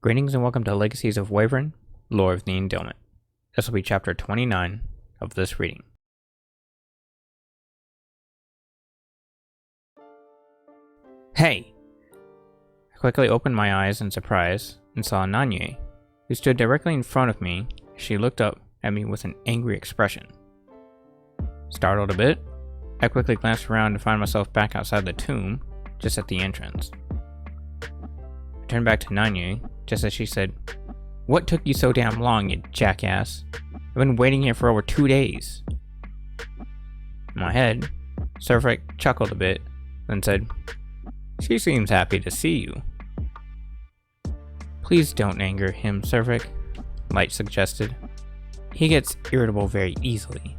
Greetings and welcome to Legacies of Wavryn, Lore of the Endelment. This will be chapter 29 of this reading. Hey! I quickly opened my eyes in surprise and saw Nanye, who stood directly in front of me as she looked up at me with an angry expression. Startled a bit, I quickly glanced around to find myself back outside the tomb, just at the entrance. I turned back to Nanye, just as she said, "What took you so damn long, you jackass? I've been waiting here for over 2 days." In my head, Zaec chuckled a bit, then said, "She seems happy to see you." "Please don't anger him, Zaec," Light suggested. "He gets irritable very easily."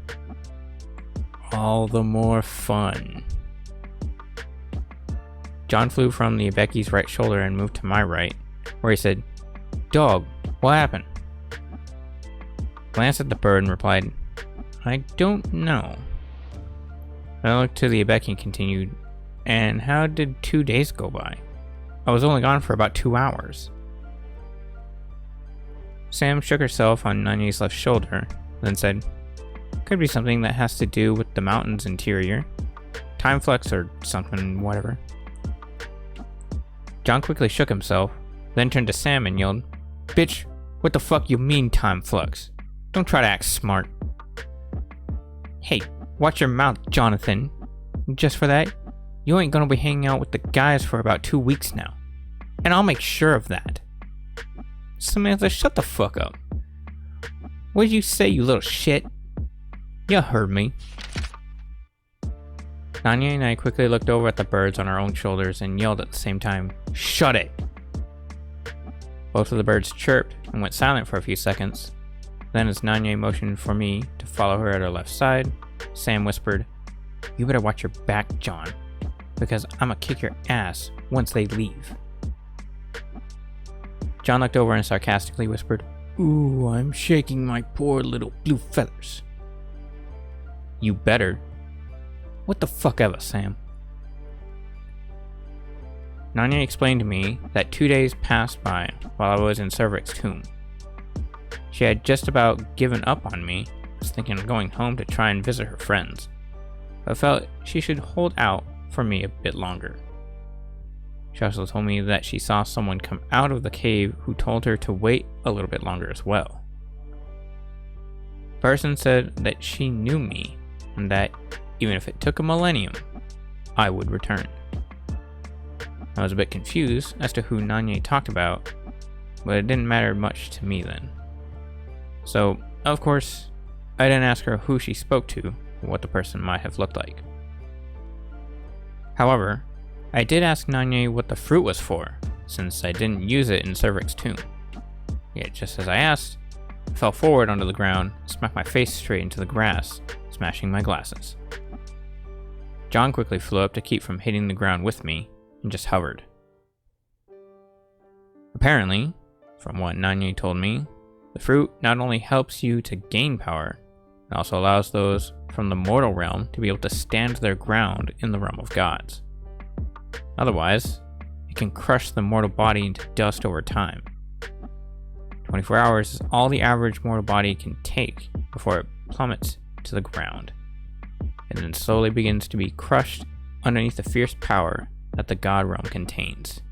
"All the more fun." John flew from the Becky's right shoulder and moved to my right, where he said, "Dog, what happened?" Glanced at the bird and replied, "I don't know." Then I looked to the Becky and continued, "And how did 2 days go by? I was only gone for about 2 hours. Sam shook herself on Nanye's left shoulder, then said, "Could be something that has to do with the mountain's interior. Time flux or something, whatever." John quickly shook himself, then turned to Sam and yelled, "Bitch, what the fuck you mean time flux? Don't try to act smart." "Hey, watch your mouth, Jonathan. Just for that, you ain't gonna be hanging out with the guys for about 2 weeks now. And I'll make sure of that." "Samantha, shut the fuck up. What did you say, you little shit?" "You heard me." Nanye and I quickly looked over at the birds on our own shoulders and yelled at the same time, "Shut it!" Both of the birds chirped and went silent for a few seconds. Then as Nanye motioned for me to follow her at her left side, Sam whispered, "You better watch your back, John, because I'ma kick your ass once they leave." John looked over and sarcastically whispered, "Ooh, I'm shaking my poor little blue feathers." "You better." "What the fuck ever, Sam?" Nanye explained to me that 2 days passed by while I was in Zaec's tomb. She had just about given up on me, was thinking of going home to try and visit her friends, but felt she should hold out for me a bit longer. She also told me that she saw someone come out of the cave who told her to wait a little bit longer as well. The person said that she knew me, and that even if it took a millennium, I would return. I was a bit confused as to who Nanye talked about, but it didn't matter much to me then. So, of course, I didn't ask her who she spoke to or what the person might have looked like. However, I did ask Nanye what the fruit was for, since I didn't use it in Zaec's tomb. Yet just as I asked, I fell forward onto the ground and smacked my face straight into the grass, smashing my glasses. John quickly flew up to keep from hitting the ground with me, and just hovered. Apparently, from what Nanye told me, the fruit not only helps you to gain power, it also allows those from the mortal realm to be able to stand their ground in the realm of gods. Otherwise, it can crush the mortal body into dust over time. 24 hours is all the average mortal body can take before it plummets to the ground, and then slowly begins to be crushed underneath the fierce power that the god realm contains.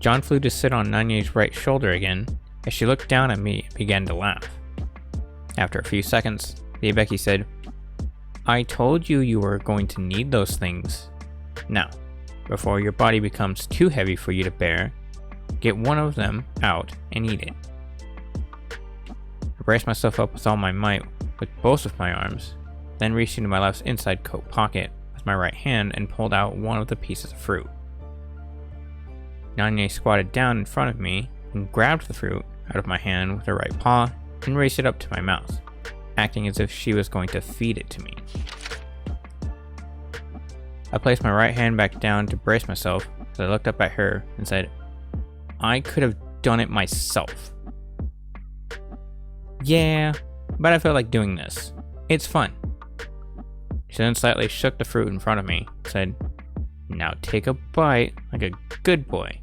John flew to sit on Nanye's right shoulder again as she looked down at me and began to laugh. After a few seconds, the Becky said, "I told you you were going to need those things. Now, before your body becomes too heavy for you to bear, get one of them out and eat it." I braced myself up with all my might with both of my arms, then reached into my left inside coat pocket with my right hand and pulled out one of the pieces of fruit. Nanye squatted down in front of me and grabbed the fruit out of my hand with her right paw and raised it up to my mouth, acting as if she was going to feed it to me. I placed my right hand back down to brace myself as I looked up at her and said, "I could have done it myself." "Yeah, but I feel like doing this. It's fun." She then slightly shook the fruit in front of me, said, "Now take a bite like a good boy,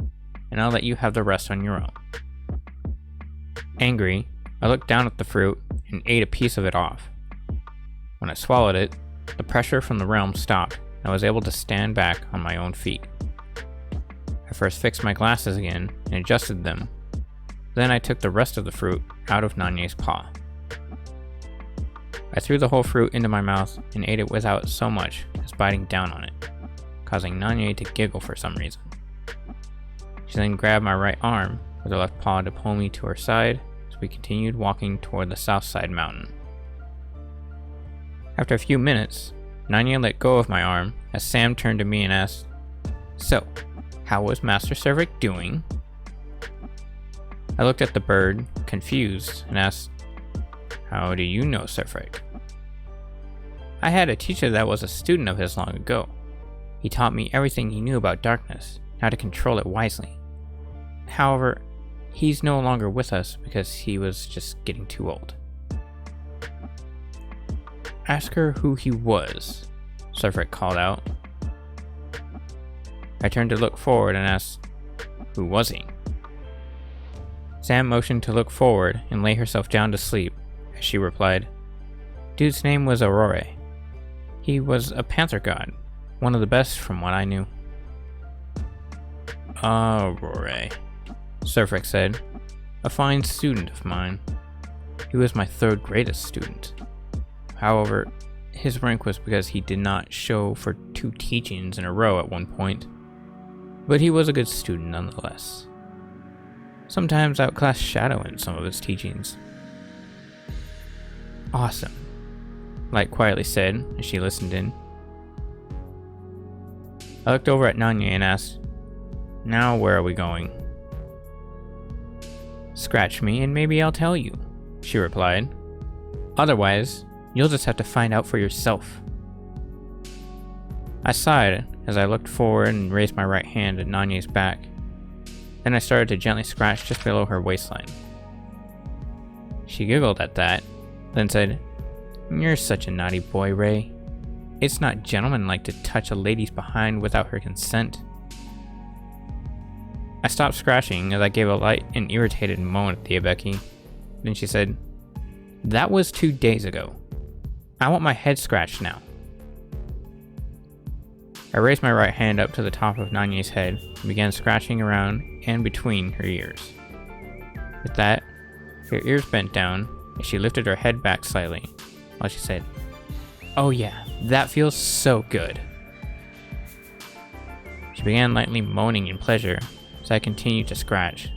and I'll let you have the rest on your own. Angry, I looked down at the fruit and ate a piece of it off. When I swallowed it, the pressure from the realm stopped, and I was able to stand back on my own feet. I first fixed my glasses again and adjusted them. Then I took the rest of the fruit out of Nanye's paw. I threw the whole fruit into my mouth and ate it without so much as biting down on it, causing Nanye to giggle for some reason. She then grabbed my right arm with her left paw to pull me to her side as we continued walking toward the south side mountain. After a few minutes, Nanye let go of my arm as Sam turned to me and asked, "So, how was Master Cervic doing?" I looked at the bird, confused, and asked, "How do you know Cervic?" "I had a teacher that was a student of his long ago. He taught me everything he knew about darkness, how to control it wisely. However, he's no longer with us because he was just getting too old." "Ask her who he was," Cervic called out. I turned to look forward and asked, "Who was he?" Sam motioned to look forward and lay herself down to sleep, as she replied, "Dude's name was Aurore. He was a panther god, one of the best from what I knew." "Aurore," Cervic said, "a fine student of mine. He was my third greatest student. However, his rank was because he did not show for 2 teachings in a row at one point. But he was a good student nonetheless. Sometimes outclassed Shadow in some of his teachings." "Awesome," Light quietly said as she listened in. I looked over at Nanye and asked, "Now where are we going?" "Scratch me and maybe I'll tell you," she replied. "Otherwise, you'll just have to find out for yourself." I sighed as I looked forward and raised my right hand at Nanye's back. Then I started to gently scratch just below her waistline. She giggled at that, then said, "You're such a naughty boy, Ray. It's not gentlemanlike to touch a lady's behind without her consent." I stopped scratching as I gave a light and irritated moan at the Abeki. Then she said, "That was 2 days ago. I want my head scratched now." I raised my right hand up to the top of Nanye's head and began scratching around and between her ears. With that, her ears bent down as she lifted her head back slightly, while she said, "Oh yeah, that feels so good." She began lightly moaning in pleasure as I continued to scratch.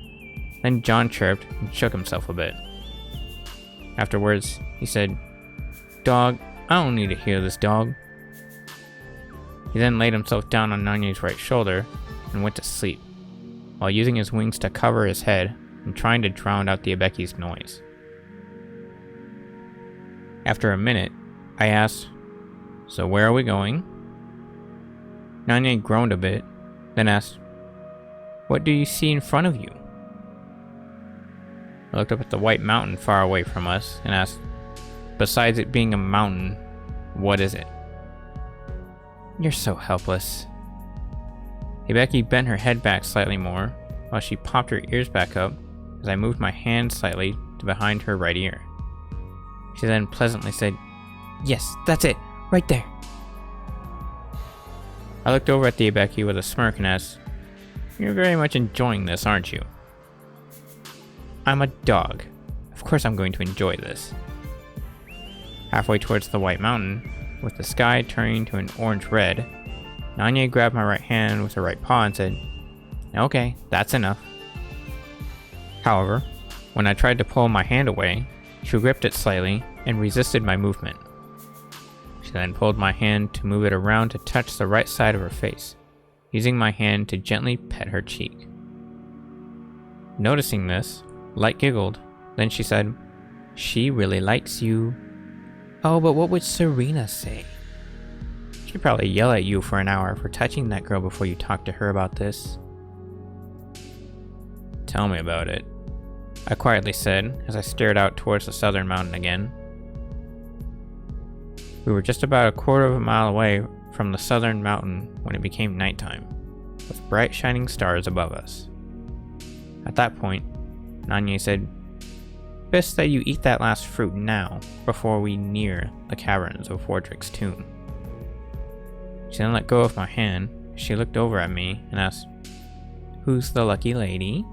Then John chirped and shook himself a bit. Afterwards, he said, "Dog, I don't need to hear this, dog." He then laid himself down on Nanye's right shoulder and went to sleep, while using his wings to cover his head and trying to drown out the Abeki's noise. After a minute, I asked, "So where are we going?" Nanye groaned a bit, then asked, "What do you see in front of you?" I looked up at the white mountain far away from us and asked, "Besides it being a mountain, what is it?" "You're so helpless." Hibeki bent her head back slightly more, while she popped her ears back up as I moved my hand slightly to behind her right ear. She then pleasantly said, "Yes, that's it, right there." I looked over at the Hibeki with a smirk and asked, "You're very much enjoying this, aren't you?" "I'm a dog. Of course I'm going to enjoy this." Halfway towards the white mountain, with the sky turning to an orange-red, Nanye grabbed my right hand with her right paw and said, "Okay, that's enough." However, when I tried to pull my hand away, she gripped it slightly and resisted my movement. She then pulled my hand to move it around to touch the right side of her face, using my hand to gently pet her cheek. Noticing this, Light giggled, then she said, "She really likes you." "Oh, but what would Serena say?" "She'd probably yell at you for an hour for touching that girl before you talk to her about this." "Tell me about it," I quietly said as I stared out towards the southern mountain again. We were just about a quarter of a mile away from the southern mountain when it became nighttime, with bright shining stars above us. At that point, Nanye said, "Best that you eat that last fruit now, before we near the caverns of Wardrick's tomb." She then let go of my hand. She looked over at me and asked, "Who's the lucky lady?"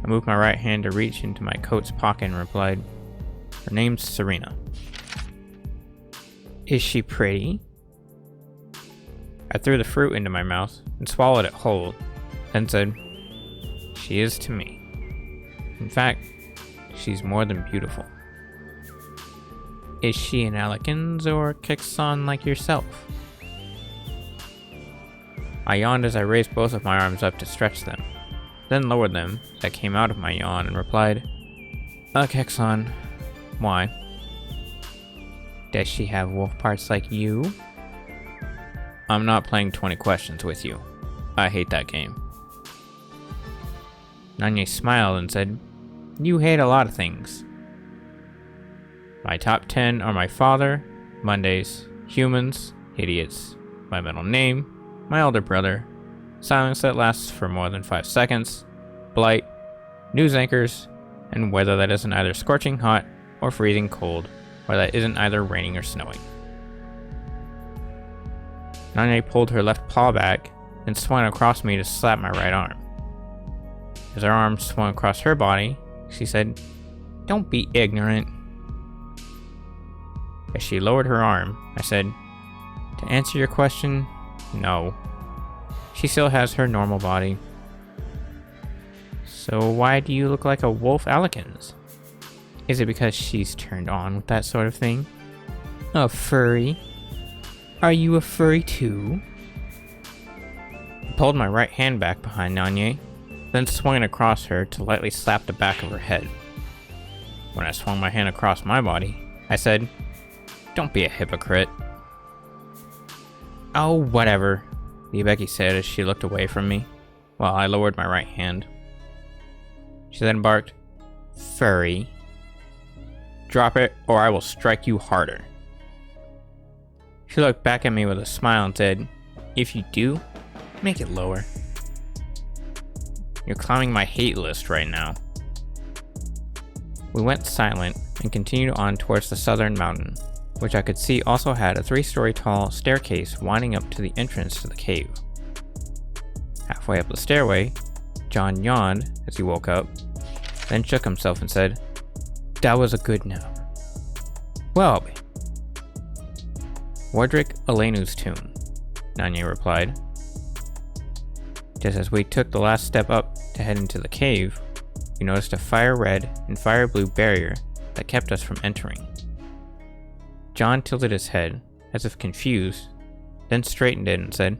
I moved my right hand to reach into my coat's pocket and replied, "Her name's Serena." "Is she pretty?" I threw the fruit into my mouth and swallowed it whole, then said, "She is to me. In fact, she's more than beautiful." "Is she an Alikins or Kixon like yourself?" I yawned as I raised both of my arms up to stretch them, then lowered them as I came out of my yawn and replied, "A Kixon. Why? Does she have wolf parts like you?" "I'm not playing 20 questions with you. I hate that game." Nanye smiled and said, "You hate a lot of things. My top 10 are my father, Mondays, humans, idiots, my middle name, my elder brother, silence that lasts for more than 5 seconds, blight, news anchors, and weather that isn't either scorching hot or freezing cold, or that isn't either raining or snowing." Nanye pulled her left paw back and swung across me to slap my right arm. As her arm swung across her body, she said, "Don't be ignorant." As she lowered her arm, I said, "To answer your question, no. She still has her normal body." "So why do you look like a wolf Alikins? Is it because she's turned on with that sort of thing? A furry? Are you a furry too?" I pulled my right hand back behind Nanye, then swung it across her to lightly slap the back of her head. When I swung my hand across my body, I said, "Don't be a hypocrite." "Oh, whatever," Legacies said as she looked away from me, while I lowered my right hand. She then barked, "Furry. Drop it or I will strike you harder." She looked back at me with a smile and said, "If you do, make it lower. You're climbing my hate list right now." We went silent and continued on towards the southern mountain, which I could see also had a 3-story tall staircase winding up to the entrance to the cave. Halfway up the stairway, John yawned as he woke up, then shook himself and said, "That was a good nap. Well, Wardrick Alenu's tomb," Nanye replied. Just as we took the last step up to head into the cave, we noticed a fire red and fire blue barrier that kept us from entering. John tilted his head, as if confused, then straightened it and said,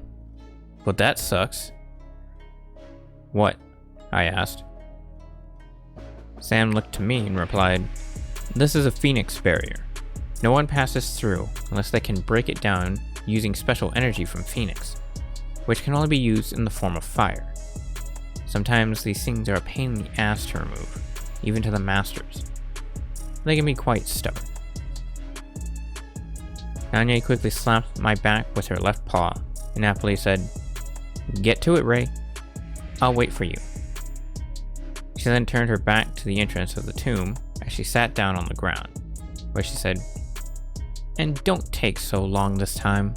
"Well, that sucks." "What?" I asked. Sam looked to me and replied, "This is a phoenix barrier. No one passes through unless they can break it down using special energy from phoenix, which can only be used in the form of fire. Sometimes these things are a pain in the ass to remove, even to the masters. They can be quite stubborn." Nanye quickly slapped my back with her left paw and happily said, "Get to it, Ray. I'll wait for you." She then turned her back to the entrance of the tomb as she sat down on the ground, where she said, "And don't take so long this time."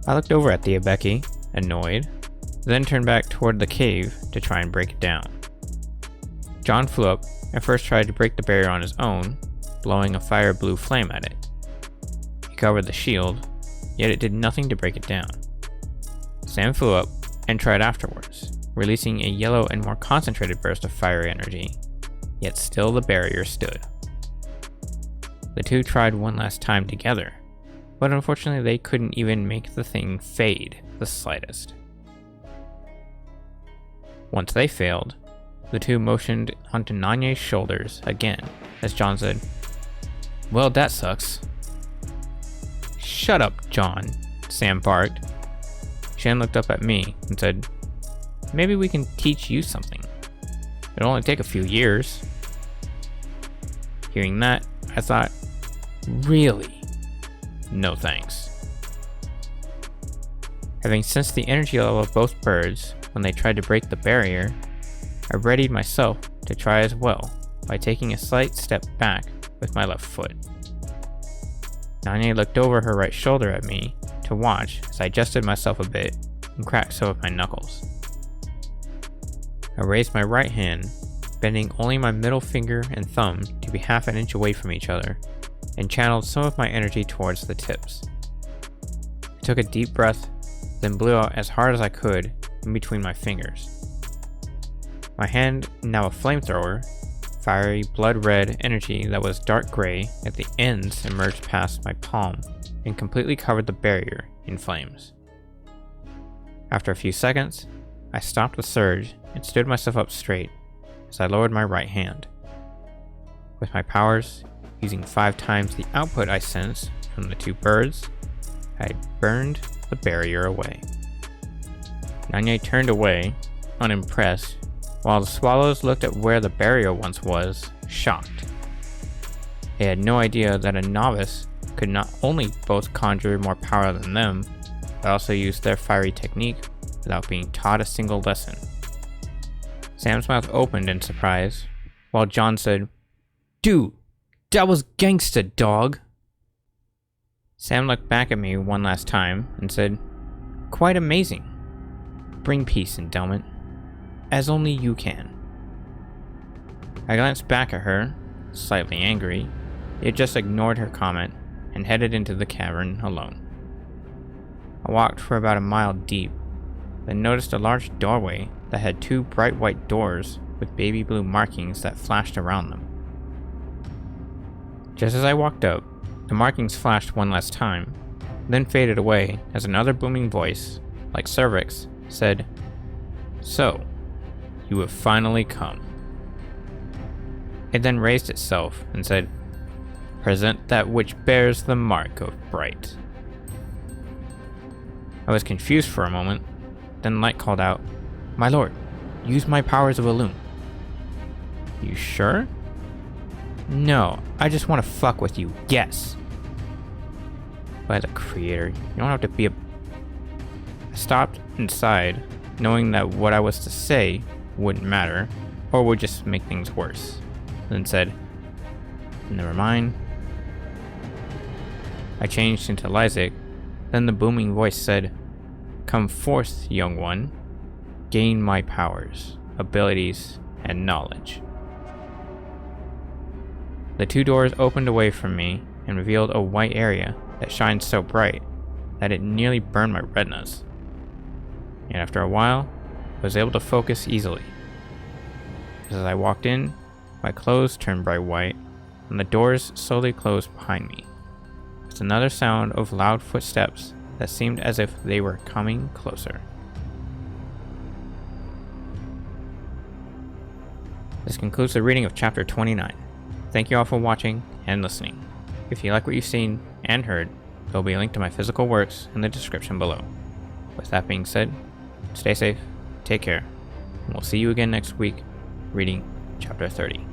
I looked over at the Legacies, annoyed, then turned back toward the cave to try and break it down. John flew up and first tried to break the barrier on his own, blowing a fire blue flame at it. He covered the shield, yet it did nothing to break it down. Sam flew up and tried afterwards, releasing a yellow and more concentrated burst of fire energy, yet still the barrier stood. The two tried one last time together, but unfortunately they couldn't even make the thing fade the slightest. Once they failed, the two motioned onto Nanye's shoulders again, as John said, "Well, that sucks." "Shut up, John," Sam barked. She then looked up at me and said, "Maybe we can teach you something. It'll only take a few years." Hearing that, I thought, really? No thanks. Having sensed the energy level of both birds when they tried to break the barrier, I readied myself to try as well by taking a slight step back with my left foot. Nanya looked over her right shoulder at me to watch as I adjusted myself a bit and cracked some of my knuckles. I raised my right hand, bending only my middle finger and thumb to be half an inch away from each other, and channeled some of my energy towards the tips. I took a deep breath, then blew out as hard as I could in between my fingers. My hand, now a flamethrower, fiery blood red energy that was dark gray at the ends emerged past my palm and completely covered the barrier in flames. After a few seconds, I stopped the surge and stood myself up straight as I lowered my right hand. With my powers, using 5 times the output I sensed from the 2 birds, I burned the barrier away. Nanya turned away, unimpressed, while the swallows looked at where the barrier once was, shocked. They had no idea that a novice could not only both conjure more power than them, but also use their fiery technique without being taught a single lesson. Sam's mouth opened in surprise, while John said, "Dude, that was gangsta, dog." Sam looked back at me one last time and said, "Quite amazing. Bring peace, Endelment, as only you can." I glanced back at her, slightly angry, yet just ignored her comment and headed into the cavern alone. I walked for about a mile deep, then noticed a large doorway that had 2 bright white doors with baby blue markings that flashed around them. Just as I walked up, the markings flashed one last time, then faded away as another booming voice, like Cervix, said, "So, you have finally come." It then raised itself and said, "Present that which bears the mark of Bright." I was confused for a moment, then Light called out, "My lord, use my powers of Illume." "You sure?" "No, I just want to fuck with you, yes." By the creator, you don't have to be a... I stopped and sighed, knowing that what I was to say wouldn't matter, or would just make things worse, then said, "Never mind." I changed into Zaec, then the booming voice said, "Come forth, young one. Gain my powers, abilities, and knowledge." The 2 doors opened away from me and revealed a white area that shined so bright that it nearly burned my retinas. And after a while, I was able to focus easily. As I walked in, my clothes turned bright white, and the doors slowly closed behind me, with another sound of loud footsteps that seemed as if they were coming closer. This concludes the reading of Chapter 29. Thank you all for watching and listening. If you like what you've seen and heard, there will be a link to my physical works in the description below. With that being said, stay safe, take care, and we'll see you again next week, reading Chapter 30.